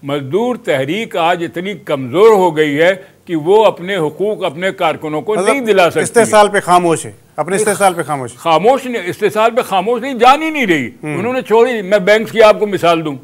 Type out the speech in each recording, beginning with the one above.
मजदूर तहरीक आज इतनी कमज़ोर हो गई है कि वो अपने हुकूक अपने कारकुनों को नहीं दिला सकती। इस्तेसाल पे खामोश है, अपने इस्तेसाल पे खामोश नहीं, इस्तेसाल पे खामोश नहीं, जान ही नहीं रही। उन्होंने छोड़ी। मैं बैंक्स की आपको मिसाल दूं।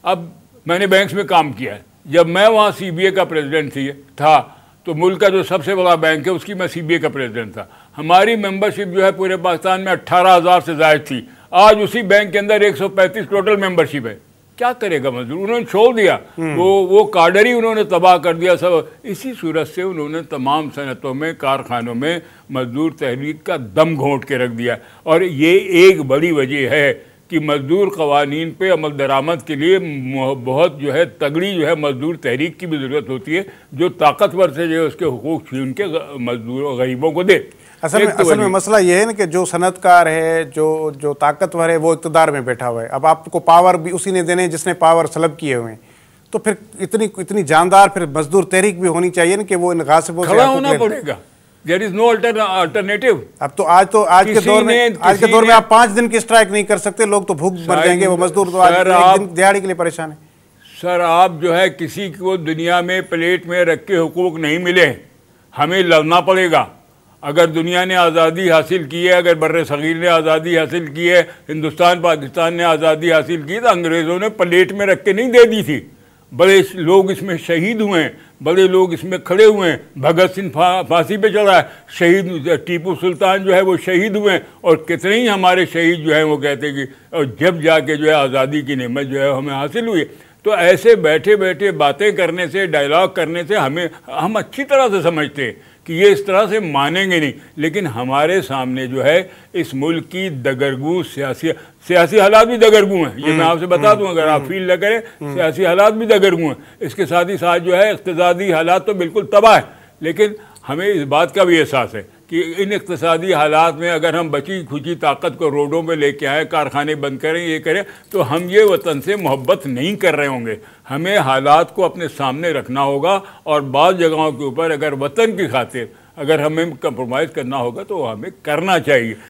अब मैंने बैंक्स में काम किया है। जब मैं वहाँ CBA का प्रेसिडेंट था तो मुल्क का जो सबसे बड़ा बैंक है उसकी मैं CBA का प्रेसिडेंट था। हमारी मेंबरशिप जो है पूरे पाकिस्तान में 18,000 से ज़ायद थी। आज उसी बैंक के अंदर 135 टोटल मेंबरशिप है। क्या करेगा मजदूर? उन्होंने छोड़ दिया। वो काडर ही उन्होंने तबाह कर दिया सब। इसी सूरत से उन्होंने तमाम सनतों में, कारखानों में मजदूर तहरीक का दम घोंट के रख दिया। और ये एक बड़ी वजह है कि मजदूर कवानीन पे अमल दरामद के लिए बहुत जो है तगड़ी जो है मजदूर तहरीक की भी ज़रूरत होती है, जो ताकतवर से जो है उसके हुकूक छीन के मजदूर गरीबों को दे। असल में मसला ये है ना कि जो सनतकार है, जो ताकतवर है, वो इक़्तिदार में बैठा हुआ है। अब आपको पावर भी उसी ने देने जिसने पावर सलब किए हुए हैं। तो फिर इतनी जानदार फिर मजदूर तहरीक भी होनी चाहिए ना कि वो इन गासिबों से खड़ा होना पड़ेगा। There is no alternative। अब तो आज के दौर में आप 5 दिन की स्ट्राइक नहीं कर सकते, लोग तो भूख मर जाएंगे। वो मजदूर तो आज एक दिन दिहाड़ी के लिए परेशान है। सर आप जो है किसी को दुनिया में प्लेट में रख के हुकूक नहीं मिले, हमें लड़ना पड़ेगा। अगर दुनिया ने आज़ादी हासिल की है, अगर बर्रे सगीर ने आज़ादी हासिल की है, हिंदुस्तान पाकिस्तान ने आज़ादी हासिल की, तो अंग्रेज़ों ने प्लेट में रख के नहीं दे दी थी। बड़े लोग इसमें शहीद हुए हैं, बड़े लोग इसमें खड़े हुए हैं। भगत सिंह फांसी पे चढ़ा है, शहीद टीपू सुल्तान जो है वो शहीद हुए हैं। और कितने ही हमारे शहीद जो हैं वो कहते हैं कि और जब जाके जो है आज़ादी की नेमत जो है हमें हासिल हुई। तो ऐसे बैठे बैठे बातें करने से, डायलॉग करने से हम अच्छी तरह से समझते हैं कि ये इस तरह से मानेंगे नहीं। लेकिन हमारे सामने जो है इस मुल्क की दगरगू सियासी हालात भी दगरगू हैं। ये मैं आपसे बता दूं, अगर आप फील न करें, सियासी हालात भी दगरगू हैं। इसके साथ ही साथ जो है इक़्तिसादी हालात तो बिल्कुल तबाह है। लेकिन हमें इस बात का भी एहसास है कि इन इक़्तिसादी हालात में अगर हम बची खुची ताकत को रोडों पे लेके आए, कारखाने बंद करें, ये करें, तो हम ये वतन से मोहब्बत नहीं कर रहे होंगे। हमें हालात को अपने सामने रखना होगा और बाज़ जगहों के ऊपर अगर वतन की खातिर अगर हमें कंप्रोमाइज़ करना होगा तो हमें करना चाहिए।